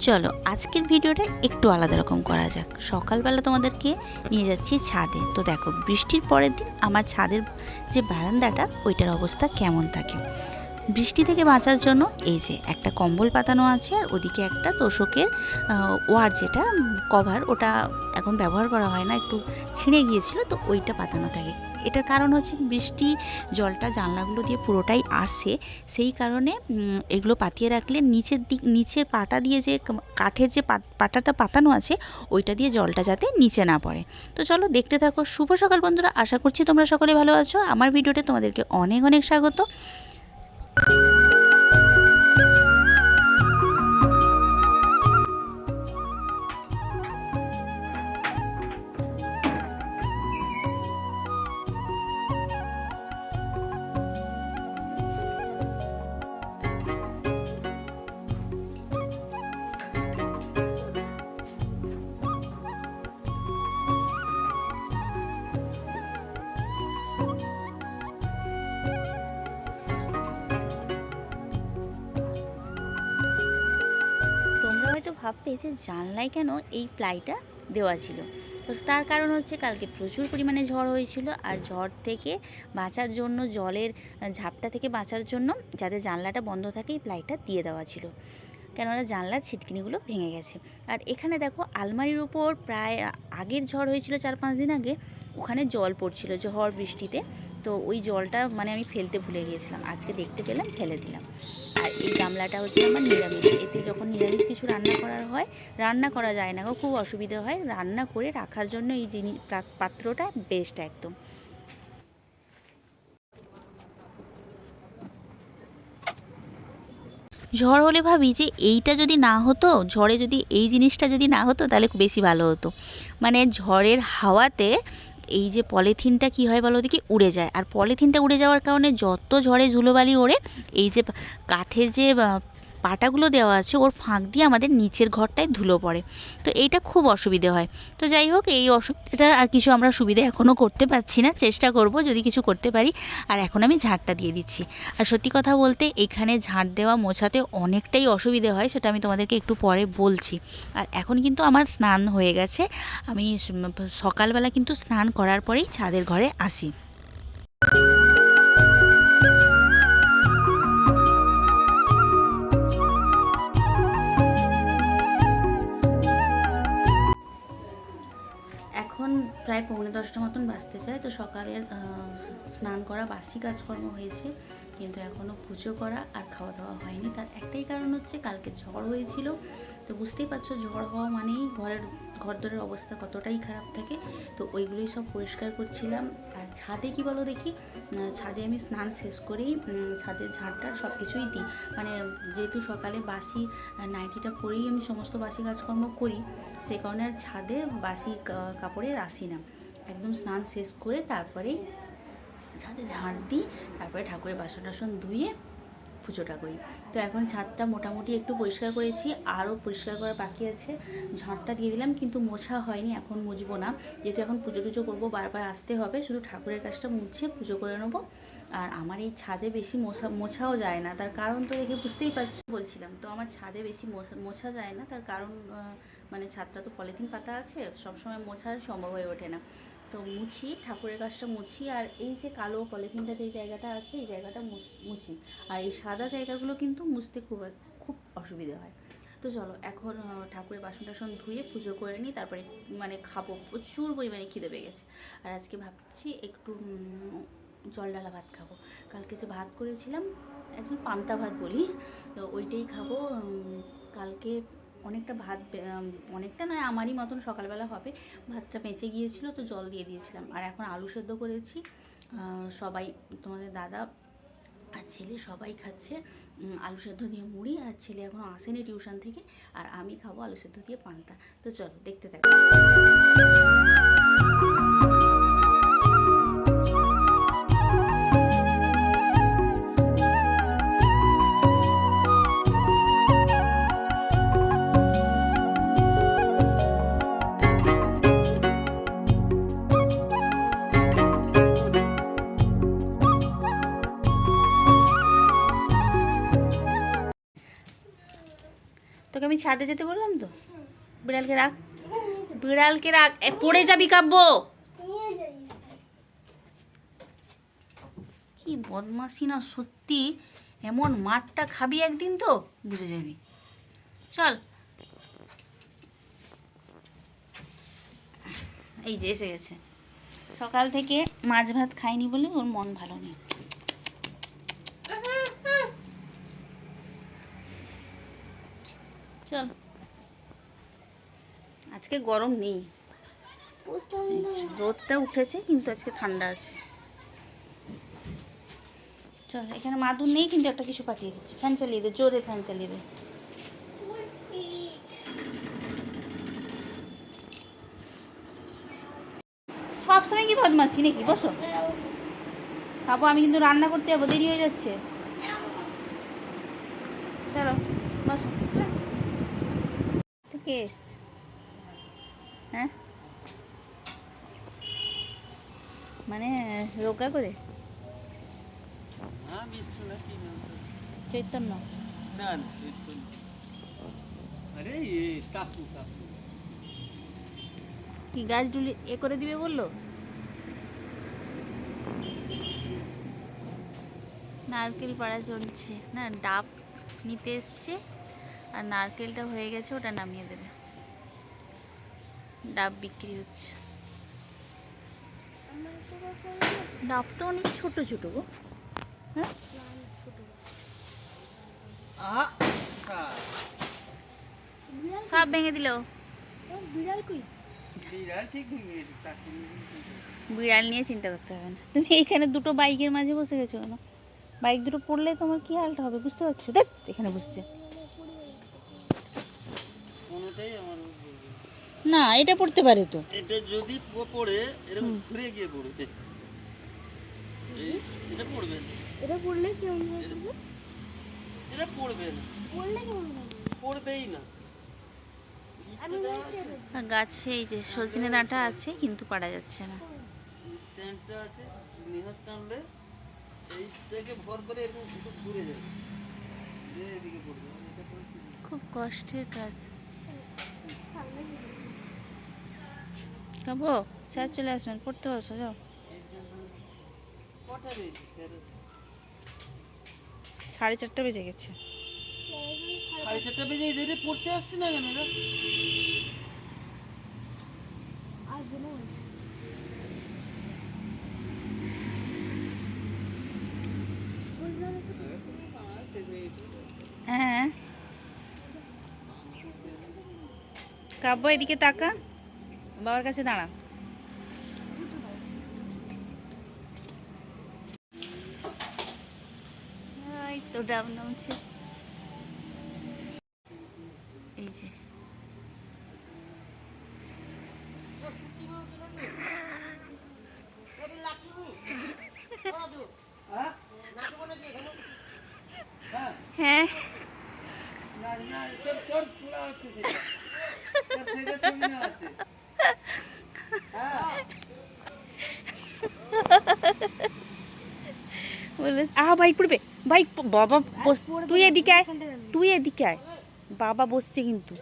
চলো আজকের ভিডিওটা একটু আলাদা রকম করা যাক। সকালবেলা তোমাদেরকে নিয়ে যাচ্ছি ছাদে। তো দেখো বৃষ্টির পরের দিন আমার ছাদের যে বারান্দাটা ওইটার অবস্থা কেমন থাকে। বৃষ্টি থেকে বাঁচার জন্য এই যে একটা কম্বল পাতানো আছে, আর ওদিকে একটা তোষকের ওয়ার যেটা কভার, ওটা এখন ব্যবহার করা হয় না, একটু ছিঁড়ে গিয়েছিল, তো ওইটা পাতানো থাকে। এটার কারণ হচ্ছে বৃষ্টি জলটা জানলাগুলো দিয়ে পুরোটাই আসে, সেই কারণে এগুলো পাতিয়ে রাখলে নিচের পাটা দিয়ে যে কাঠের যে পাটাটা পাতানো আছে ওইটা দিয়ে জলটা যাতে নিচে না পড়ে। তো চলো দেখতে থাকো। শুভ সকাল বন্ধুরা, আশা করছি তোমরা সকলে ভালো আছো। আমার ভিডিওতে তোমাদেরকে অনেক অনেক স্বাগত। তোমরা হয়তো ভাববে যে জানলায় কেন এই প্লাইটা দেওয়া ছিল। তো তার কারণ হচ্ছে কালকে প্রচুর পরিমাণে ঝড় হয়েছিল, আর ঝড় থেকে বাঁচার জন্য, জলের ঝাপটা থেকে বাঁচার জন্য যাতে জানলাটা বন্ধ থাকে এই প্লাইটা দিয়ে দেওয়া ছিল, কেননা জানলার ছিটকিনিগুলো ভেঙে গেছে। আর এখানে দেখো আলমারির উপর প্রায় আগের ঝড় হয়েছিল 4-5 দিন আগে, ওখানে জল পড়ছিল ঝড় বৃষ্টিতে। তো ওই জলটা মানে আমি ফেলতে ভুলে গিয়েছিলাম, আজকে দেখতে পেলাম, ফেলে দিলাম। আর এই গামলাটা হচ্ছে আমার নিরামিষ, এতে যখন নিরামিষ কিছু রান্না করার হয়, রান্না করা যায় না গো, খুব অসুবিধা হয়, রান্না করে রাখার জন্য এই পাত্রটা বেস্ট একদম। ঝড় হলে ভাবি যে এইটা যদি না হতো, ঝড়ে যদি এই জিনিসটা যদি না হতো তাহলে বেশি ভালো হতো। মানে ঝড়ের হাওয়াতে এই যে পলিথিনটা কি হয় বলো দেখি, উড়ে যায়, আর পলিথিনটা উড়ে যাওয়ার কারণে যত ঝড়ে ধুলোবালি ওড়ে, এই যে কাঠের যে পাটাগুলো দেওয়া আছে ওর ফাঁক দিয়ে আমাদের নিচের ঘরটায় ধুলো পড়ে। তো এইটা খুব অসুবিধে হয়। তো যাই হোক, এই অসুবিধাটা আর কিছু আমরা সুবিধা এখনও করতে পারছি না, চেষ্টা করব যদি কিছু করতে পারি। আর এখন আমি ঝাড়টা দিয়ে দিচ্ছি। আর সত্যি কথা বলতে এখানে ঝাড় দেওয়া মোছাতে অনেকটাই অসুবিধে হয়, সেটা আমি তোমাদেরকে একটু পরে বলছি। আর এখন কিন্তু আমার স্নান হয়ে গেছে, আমি সকালবেলা কিন্তু স্নান করার পরেই ছাদের ঘরে আসি। এখন প্রায় 9:45 মতন বাজতে চায়। তো সকালের স্নান করা বাসি কাজকর্ম হয়েছে, কিন্তু এখনও পুজো করা আর খাওয়া দাওয়া হয়নি। তার একটাই কারণ হচ্ছে কালকে ঝড় হয়েছিল। তো বুঝতেই পারছো ঝড় হওয়া মানেই ঘরদোরের অবস্থা কতটাই খারাপ থাকে। তো ওইগুলোই সব পরিষ্কার করছিলাম। আর ছাদে কি বলো দেখি, ছাদে আমি স্নান শেষ করেই ছাদের ঝাড়টা সব কিছুই দিই। মানে যেহেতু সকালে বাসি নাইটিটা পরেই আমি সমস্ত বাসি কাজকর্ম করি, সে কারণে আর ছাদে বাসি কাপড়ে আসি না। একদম স্নান শেষ করে তারপরেই ছাদে ঝাড় দিই, তারপরে ঠাকুরের বাসন টাসন ধুয়ে পুজোটা করি। তো এখন ছাদটা মোটামুটি একটু পরিষ্কার করেছি, আরও পরিষ্কার করা বাকি আছে। ঝাড়টা দিয়ে দিলাম, কিন্তু মোছা হয়নি, এখন মুছবো না, যেহেতু এখন পুজো টুজো করবো, বারবার আসতে হবে, শুধু ঠাকুরের কাজটা মুছে পুজো করে নেবো। আর আমার এই ছাদে বেশি মোছাও যায় না, তার কারণ তো দেখে বুঝতেই পারছি, বলছিলাম তো আমার ছাদে বেশি মোছা যায় না, তার কারণ মানে ছাদটা তো পলিথিন পাতা আছে, সবসময় মোছা সম্ভব হয়ে ওঠে না। তো মুছি, ঠাকুরের কাজটা মুছি, আর এই যে কালো পলিথিনটা যেই জায়গাটা আছে এই জায়গাটা মুছি। আর এই সাদা জায়গাগুলো কিন্তু মুছতে খুব অসুবিধা হয়। তো চলো এখন ঠাকুরের বাসন টাসন ধুয়ে পুজো করে নিই, তারপরে মানে খাবো, প্রচুর পরিমাণে খিদে পেয়ে গেছে। আর আজকে ভাবছি একটু জল ডালা ভাত খাবো। কালকে যে ভাত করেছিলাম, একজন পান্তা ভাত বলি, তো ওইটাই খাবো। কালকে অনেকটা ভাত, অনেকটা নয়, আমারই মতন সকালবেলা হবে, ভাতটা বেঁচে গিয়েছিল, তো জল দিয়ে দিয়েছিলাম। আর এখন আলু সেদ্ধ করেছি, সবাই, তোমাদের দাদা আর ছেলে সবাই খাচ্ছে আলু সেদ্ধ দিয়ে মুড়ি, আর ছেলে এখনও আসেনি টিউশন থেকে, আর আমি খাবো আলু সেদ্ধ দিয়ে পান্তা। তো চলো দেখতে থাকো। তোকে আমি ছাদে যেতে বললাম তো। বিড়ালকে রাখ, বিড়ালকে রাখ, পড়ে যাবি কাব্য। কি বদমাসি না সত্যি, এমন মারটা খাবি একদিন তো বুঝে যাবি। চল, এই যে এসে গেছে। সকাল থেকে মাছ ভাত খাইনি বলে ওর মন ভালো নেই। চল, আজকে গরম নেই, রোদটা উঠেছে কিন্তু আজকে ঠান্ডা আছে। চল, এখানে মাদুর নেই কিন্তু একটা কিছু পাঠিয়ে দিচ্ছি। ফ্যান চালিয়ে দে, জোরে ফ্যান চালিয়ে দে। সবসময় কি বদমাসি নাকি? বসো বাবু, আমি কিন্তু রান্না করতে যাবো, দেরি হয়ে যাচ্ছে। চলো বসো। কেস, হ্যাঁ মানে রোগা করে চৈতন্য। কি গাছ ডুলি এ করে দিবে বললো? নারকেল পাড়া চলছে না, ডাব নিতে এসছে আর নারকেলটা হয়ে গেছে, ওটা নামিয়ে দেবে। ডাব বিক্রি হচ্ছে। ডাব তো অনেক ছোট ছোট গো। হ্যাঁ, সব ভেঙে দিল। বিড়াল কই? বিড়াল নিয়ে চিন্তা করতে হবে না। তুমি এইখানে দুটো বাইকের মাঝে বসে গেছো কেন? বাইক দুটো পড়লে তোমার কি হালটা হবে বুঝতে পারছো? দেখ এখানে বসছে না, এটা পড়তে পারে তো। এটা যদি পড়ে এরকম ঘুরে গিয়ে পড়বে, এটা পড়বে না। এটা পড়লে কেমন হবে? এটা পড়বে না, পড়লে কেমন হবে? পড়বেই না। গাছে এই যে সজনে ডাঁটা আছে কিন্তু পারা যাচ্ছে না। স্ট্যান্ডটা আছে, নিহাত টানলে এই থেকে ভর করে এরকম একটু ঘুরে যাবে, এদিকে পড়বে। খুব কষ্টের কাজ। খাবো, স্যার চলে আসবেন, পড়তে বসো যাও। কটা বেজে? 4:30 বেজে গেছে। 4:30 বেজে এদের পড়তে আসছে না কেন? হ্যাঁ, কাব্য এদিকে তাকা, বাবার কাছে দাঁড়া। এই তো ডাব নামছে, এই যে হ্যাঁ বলে বাইক পড়বে, বাইক বাবা বস, তুই এদিকে আয়, তুই এদিকে আয়, বাবা বসছে কিন্তু।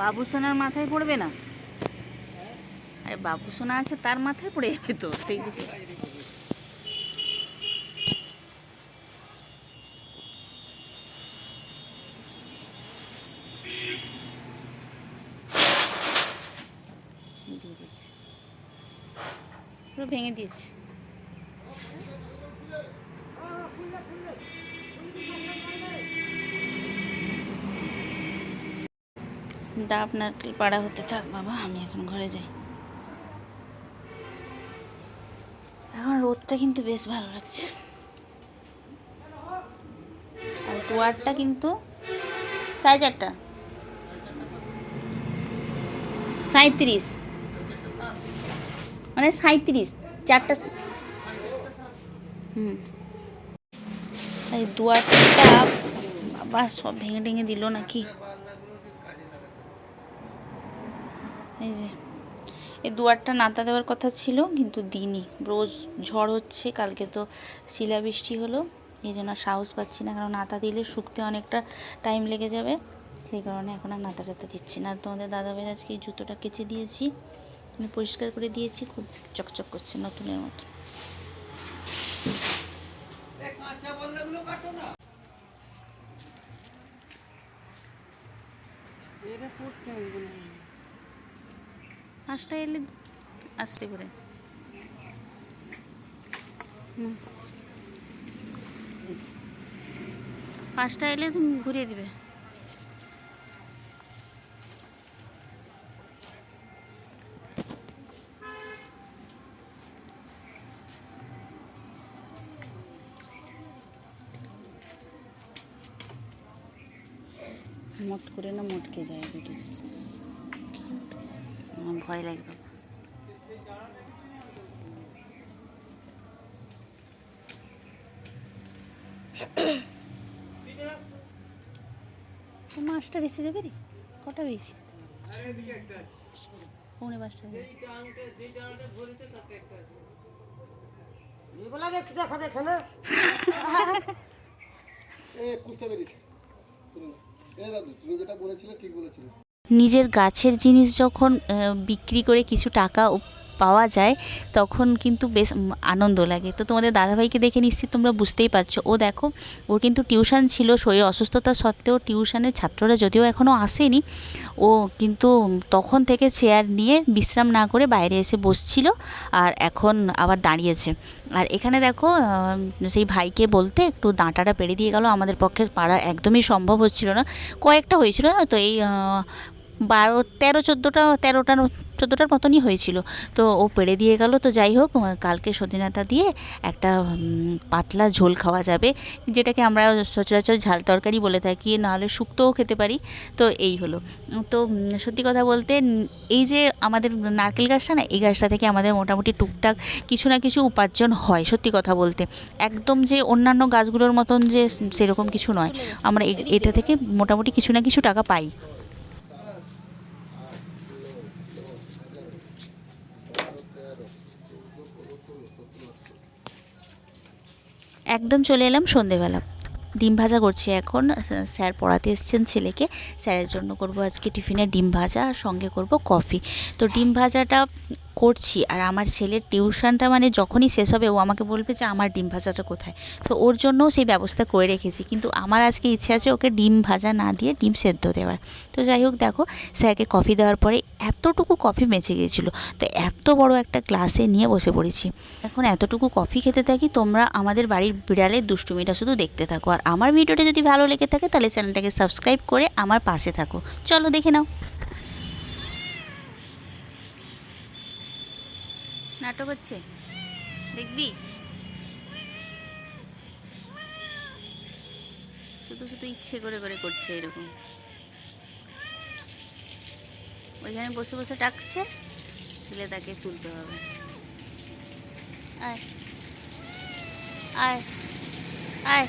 বাবু সোনার মাথায় পড়বে না? আরে বাবু সোনা আছে, তার মাথায় পড়ে যাবে তো সেই দিকে। দিয়ে দিয়েছি, পুরো ভেঙে দিয়েছি। ডাব নারকেল পাড়া হতে থাক বাবা, আমি এখন ঘরে যাই। এখন রোদটা কিন্তু বেশ ভালো লাগছে, আর দুয়ারটা কিন্তু 4:30, 37 মানে 37, 4টা এই দুয়ারটা বাবা সব ভেঙে টেঙে দিল নাকি। এই যে এই দুয়ারটা নাতা দেওয়ার কথা ছিল কিন্তু দিইনি, রোজ ঝড় হচ্ছে, কালকে তো শিলাবৃষ্টি হলো, এই জন্য আর সাহস পাচ্ছি না, কারণ নাতা দিলে শুকতে অনেকটা টাইম লেগে যাবে, সেই কারণে এখন আর নাতা টাতা দিচ্ছি না। তোমাদের দাদাভাইয়ের আজকে এই জুতোটা কেচে দিয়েছি, আমি পরিষ্কার করে দিয়েছি, খুব চকচক করছে নতুনের মতো। কাঁচা বললেগুলো কাটো না, এরা পড়তে হবে না। হাঁসটা এলে আস্তে করে পাঁচটা এলে তুমি ঘুরিয়ে দিবে। মট করে না মটকে যায় দুটো, আমার ভয় লাগবে। মাছটা বেশি দেবে রে, কটা বেশি? পৌনে 5টা দেবে। দেখা দেখে না বুঝতে পেরেছি। তুমি যেটা বলেছিলে ঠিক বলেছিলে। নিজের গাছের জিনিস যখন বিক্রি করে কিছু টাকা পাওয়া যায় তখন কিন্তু বেশ আনন্দ লাগে। তো তোমাদের দাদাভাইকে দেখে নিশ্চিত তোমরা বুঝতেই পারছো, ও দেখো ওর কিন্তু টিউশন ছিল, শরীর অসুস্থতা সত্ত্বেও টিউশনের ছাত্ররা যদিও এখনও আসেনি, ও কিন্তু তখন থেকে চেয়ার নিয়ে বিশ্রাম না করে বাইরে এসে বসছিল, আর এখন আবার দাঁড়িয়েছে। আর এখানে দেখো সেই ভাইকে বলতে একটু দাঁটাটা পেরে দিয়ে গেল, আমাদের পক্ষে পাড়া একদমই সম্ভব হচ্ছিল না, কয়েকটা হয়েছিল না তো, এই 13-14টার মতনই হয়েছিল, তো ও পেড়ে দিয়ে গেল। তো যাই হোক, কালকে সদিনাটা দিয়ে একটা পাতলা ঝোল খাওয়া যাবে, যেটাকে আমরা সচরাচর ঝাল তরকারি বলে থাকি, নাহলে শুক্তোও খেতে পারি। তো এই হলো। তো সত্যি কথা বলতে এই যে আমাদের নারকেল গাছটা না, এই গাছটা থেকে আমাদের মোটামুটি টুকটাক কিছু না কিছু উপার্জন হয়, সত্যি কথা বলতে একদম যে অন্যান্য গাছগুলোর মতন যে সেরকম কিছু নয়, আমরা এটা থেকে মোটামুটি কিছু না কিছু টাকা পাই। একদম চলে এলাম সন্ধেবেলা, ডিম ভাজা করছি এখন, স্যার পড়াতে এসছেন ছেলেকে, স্যারের জন্য করব আজকে টিফিনে ডিম ভাজা, আর সঙ্গে করব কফি। তো ডিম ভাজাটা করছি, আর আমার ছেলের টিউশনটা মানে যখনই শেষ হবে ও আমাকে বলবে যে আমার ডিম ভাজাটা কোথায়, তো ওর জন্যও সেই ব্যবস্থা করে রেখেছি, কিন্তু আমার আজকে ইচ্ছে আছে ওকে ডিম ভাজা না দিয়ে ডিম সেদ্ধ দেওয়ার। তো যাই হোক, দেখো স্যারকে কফি দেওয়ার পরে এতটুকু কফি বেঁচে গিয়েছিলো, তো এত বড় একটা গ্লাসে নিয়ে বসে পড়েছি। এখন এতটুকু কফি খেতে থাকি, তোমরা আমাদের বাড়ির বিড়ালের দুষ্টুমিটা শুধু দেখতে থাকো, আর আমার ভিডিওটা যদি ভালো লেগে থাকে তাহলে চ্যানেলটাকে সাবস্ক্রাইব করে আমার পাশে থাকো। চলো দেখে নাও। নাটক হচ্ছে, দেখবি? শুধু শুধু ইচ্ছে করে করে করছে এরকম, ওইখানে বসে বসে ডাকছে, তুলে তাকে তুলতে হবে। আয় আয় আয়।